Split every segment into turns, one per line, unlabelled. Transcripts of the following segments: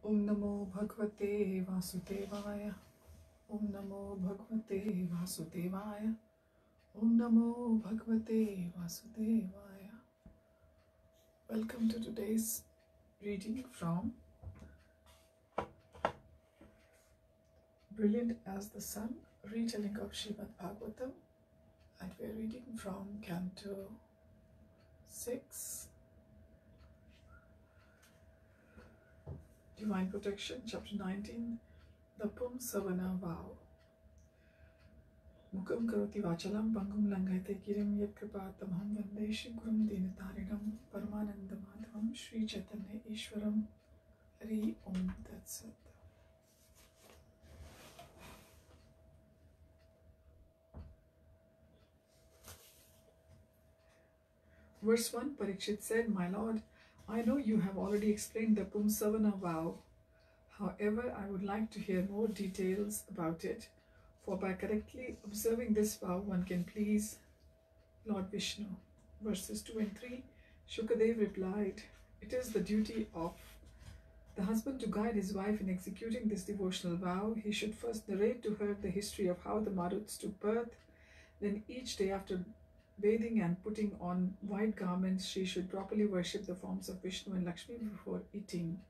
Om Namo Bhagavate Vasudevaya. Om Namo Bhagavate Vasudevaya. Om Namo Bhagavate Vasudevaya. Welcome to today's reading from Brilliant as the Sun, retelling of Srimad Bhagavatam, and we're reading from Canto 6, Divine Protection, Chapter 19, the Pum Savana Vow. Mukam karoti vachalam pangum langhaite kirim yat kripatamham vande Shri Gurum Dinatarinam Paramananda Madhavam Shri Chaitanya Ishwaram Hari Om Tat Sat. Verse 1, Parikshit said, "My lord, I know you have already explained the Pumsavana vow. However, I would like to hear more details about it, for by correctly observing this vow, one can please Lord Vishnu." Verses 2 and 3, Shukadev replied, "It is the duty of the husband to guide his wife in executing this devotional vow. He should first narrate to her the history of how the Maruts took birth. Then each day after bathing and putting on white garments, she should properly worship the forms of Vishnu and Lakshmi before eating."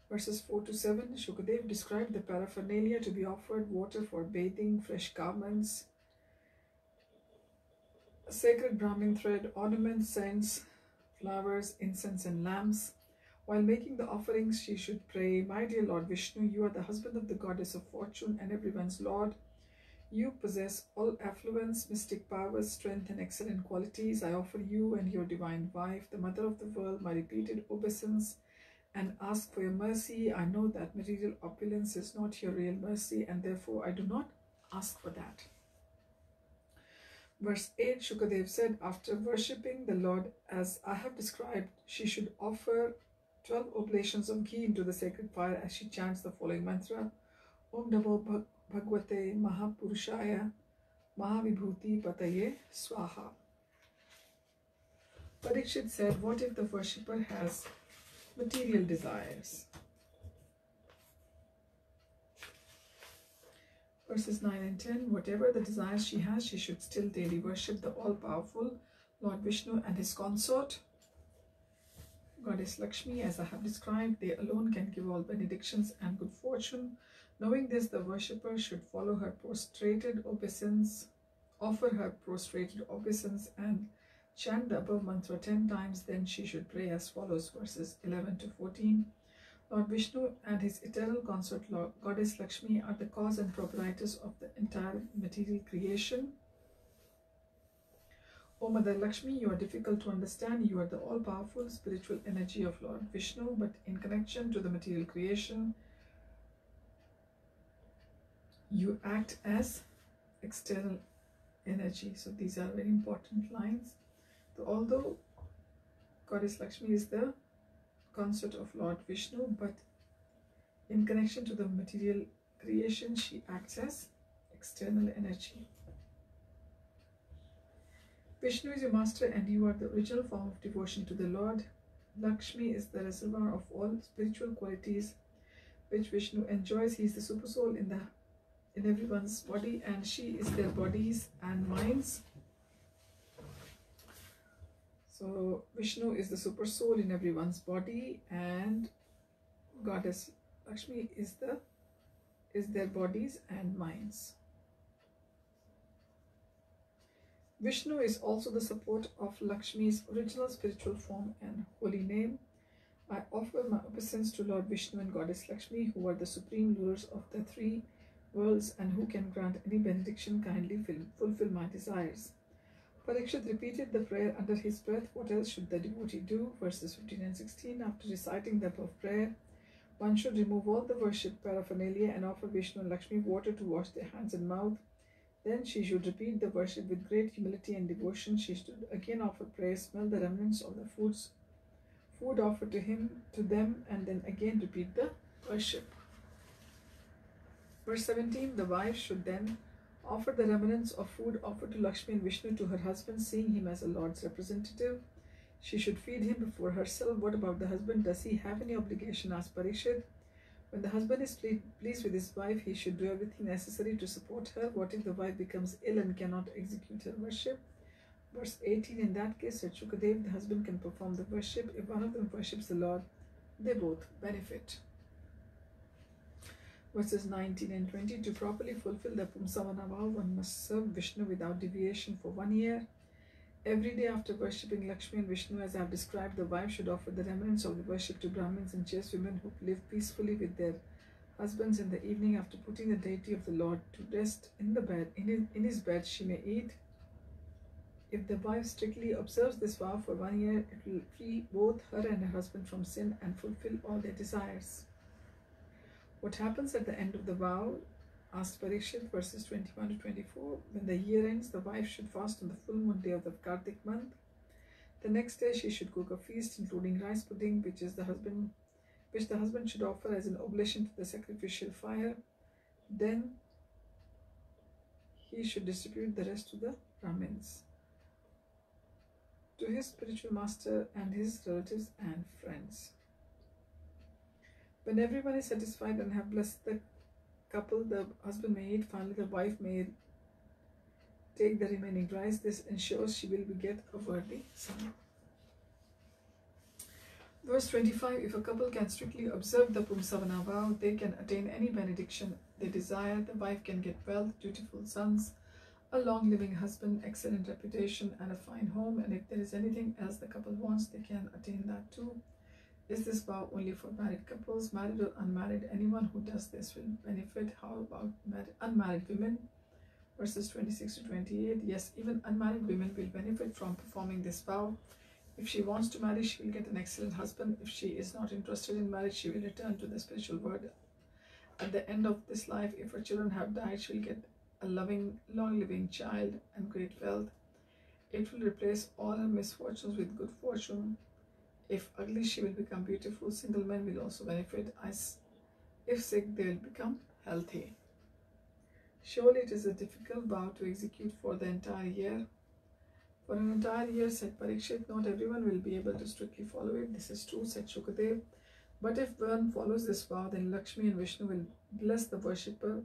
Verses 4 to 7, Shukadev described the paraphernalia to be offered: water for bathing, fresh garments, a sacred Brahmin thread, ornaments, scents, flowers, incense, and lamps. While making the offerings, she should pray, "My dear Lord Vishnu, you are the husband of the goddess of fortune and everyone's Lord. You possess all affluence, mystic powers, strength, and excellent qualities. I offer you and your divine wife, the mother of the world, my repeated obeisance and ask for your mercy. I know that material opulence is not your real mercy, and therefore I do not ask for that." Verse 8, Shukadev said, "After worshipping the Lord as I have described, she should offer 12 oblations of ghee into the sacred fire as she chants the following mantra: Om Namo Bhagavate Mahapurushaya Mahavibhuti Pataye Swaha." Parikshit said, "What if the worshipper has material desires?" Verses 9 and 10, whatever the desires she has, she should still daily worship the all-powerful Lord Vishnu and his consort, Goddess Lakshmi, as I have described. They alone can give all benedictions and good fortune. Knowing this, the worshipper should follow her prostrated obeisance, offer her prostrated obeisance, and chant the above mantra 10 times. Then she should pray as follows. Verses 11 to 14. Lord Vishnu and his eternal consort, Lord Goddess Lakshmi, are the cause and proprietors of the entire material creation. O Mother Lakshmi, you are difficult to understand. You are the all-powerful spiritual energy of Lord Vishnu, but in connection to the material creation, you act as external energy. So these are very important lines. So although Goddess Lakshmi is the consort of Lord Vishnu, but in connection to the material creation, she acts as external energy. Vishnu is your master and you are the original form of devotion to the Lord. Lakshmi is the reservoir of all spiritual qualities which Vishnu enjoys. He is the super soul in everyone's body, and she is their bodies and minds. So Vishnu is the super soul in everyone's body, and Goddess Lakshmi is their bodies and minds. Vishnu is also the support of Lakshmi's original spiritual form and holy name. I offer my obeisance to Lord Vishnu and Goddess Lakshmi, who are the supreme rulers of the three worlds and who can grant any benediction. Kindly fulfill my desires." Parikshit repeated the prayer under his breath. What else should the devotee do? Verses 15 and 16. After reciting the above prayer, one should remove all the worship paraphernalia and offer Vishnu and Lakshmi water to wash their hands and mouth. Then she should repeat the worship with great humility and devotion. She should again offer prayer, smell the remnants of the food offered to them, and then again repeat the worship. Verse 17, the wife should then offer the remnants of food offered to Lakshmi and Vishnu to her husband, seeing him as a Lord's representative. She should feed him before herself. What about the husband? Does he have any obligation? Asked Parikshit. When the husband is pleased with his wife, he should do everything necessary to support her. What if the wife becomes ill and cannot execute her worship? Verse 18, in that case, said Shukadev, the husband can perform the worship. If one of them worships the Lord, they both benefit. Verses 19 and 20, to properly fulfill the Pumsavana vow, one must serve Vishnu without deviation for 1 year. Every day after worshipping Lakshmi and Vishnu, as I have described, the wife should offer the remnants of the worship to Brahmins and chaste women who live peacefully with their husbands. In the evening, after putting the deity of the Lord to rest in the bed, in his bed, she may eat. If the wife strictly observes this vow for 1 year, it will free both her and her husband from sin and fulfill all their desires. What happens at the end of the vow? Asked Parikshit, verses 21 to 24. When the year ends, the wife should fast on the full moon day of the Kartik month. The next day, she should cook a feast, including rice pudding, which the husband should offer as an oblation to the sacrificial fire. Then he should distribute the rest to the Brahmins, to his spiritual master and his relatives and friends. When everyone is satisfied and have blessed the couple, the husband may eat. Finally, the wife may take the remaining rice. This ensures she will beget a worthy son. Verse 25, if a couple can strictly observe the Pumsavana vow, they can attain any benediction they desire. The wife can get wealth, dutiful sons, a long-living husband, excellent reputation, and a fine home. And if there is anything else the couple wants, they can attain that too. Is this vow only for married couples? Married or unmarried, anyone who does this will benefit. How about unmarried women? Verses 26 to 28. Yes, even unmarried women will benefit from performing this vow. If she wants to marry, she will get an excellent husband. If she is not interested in marriage, she will return to the spiritual world. At the end of this life, if her children have died, she will get a loving, long-living child and great wealth. It will replace all her misfortunes with good fortune. If ugly, she will become beautiful. Single men will also benefit. If sick, they will become healthy. Surely it is a difficult vow to execute for the entire year. For an entire year, said Parikshit, not everyone will be able to strictly follow it. This is true, said Shukadev. But if one follows this vow, then Lakshmi and Vishnu will bless the worshipper.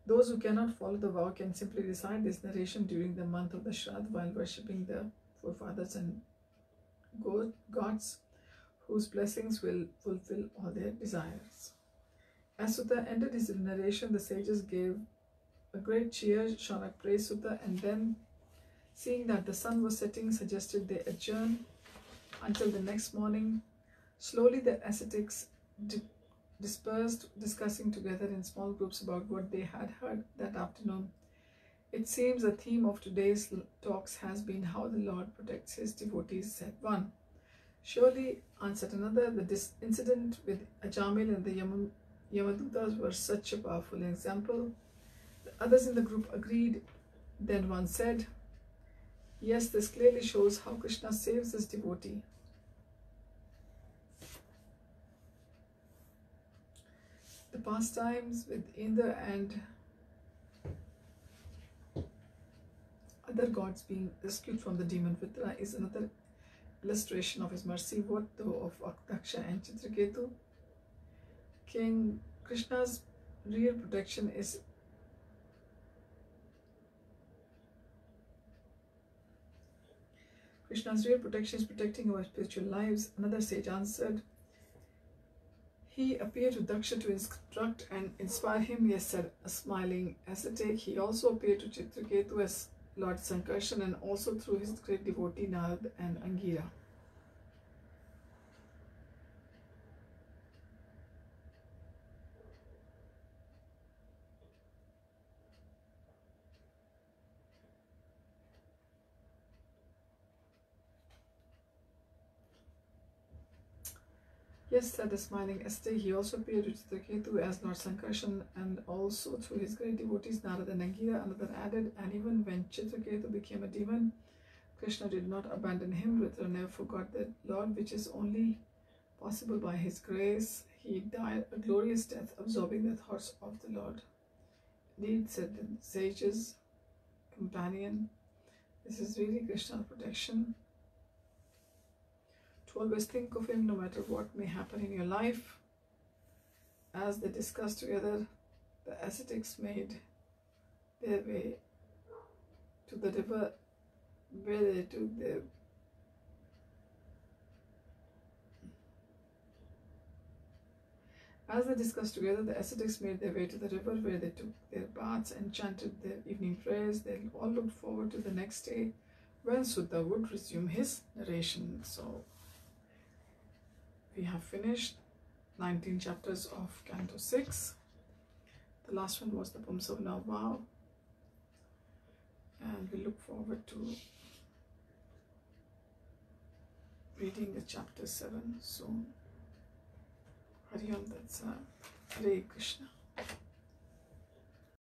Those who cannot follow the vow can simply recite this narration during the month of the Shraddha while worshipping the forefathers and gods, whose blessings will fulfill all their desires. As Sutta ended his narration, the sages gave a great cheer. Shaunak praised Sutta, and then, seeing that the sun was setting, suggested they adjourn until the next morning. Slowly the ascetics dispersed, discussing together in small groups about what they had heard that afternoon. It seems the theme of today's talks has been how the Lord protects his devotees, said one. Surely, answered another, the incident with Ajamil and the Yamadutas were such a powerful example. The others in the group agreed. Then one said, yes, this clearly shows how Krishna saves his devotee. The pastimes with Indra and other gods being rescued from the demon Vitra is another illustration of his mercy. What though of Daksha and Chitraketu? King Krishna's real protection is protecting our spiritual lives. Another sage answered, he appeared to Daksha to instruct and inspire him. Yes, said a smiling ascetic. He also appeared to Chitraketu as Lord Sankarshan and also through his great devotee Narad and Angira. Yes, said the smiling ascetic. He also appeared to Chitraketu as Lord Sankarshan and also through his great devotees Narad and Angira. Another added, and even when Chitraketu became a demon, Krishna did not abandon him. Rudra never forgot the Lord, which is only possible by his grace. He died a glorious death, absorbing the thoughts of the Lord. Indeed, said the sage's companion, this is really Krishna's protection. to always think of him no matter what may happen in your life. As they discussed together, the ascetics made their way to the river where they took their As they discussed together, the ascetics made their way to the river where they took their baths and chanted their evening prayers. They all looked forward to the next day when Sudha would resume his narration. So we have finished 19 chapters of Canto 6. The last one was the Pumsavana vow, and we look forward to reading the chapter 7 soon. Hari Om Tat Sat. Hare Krishna.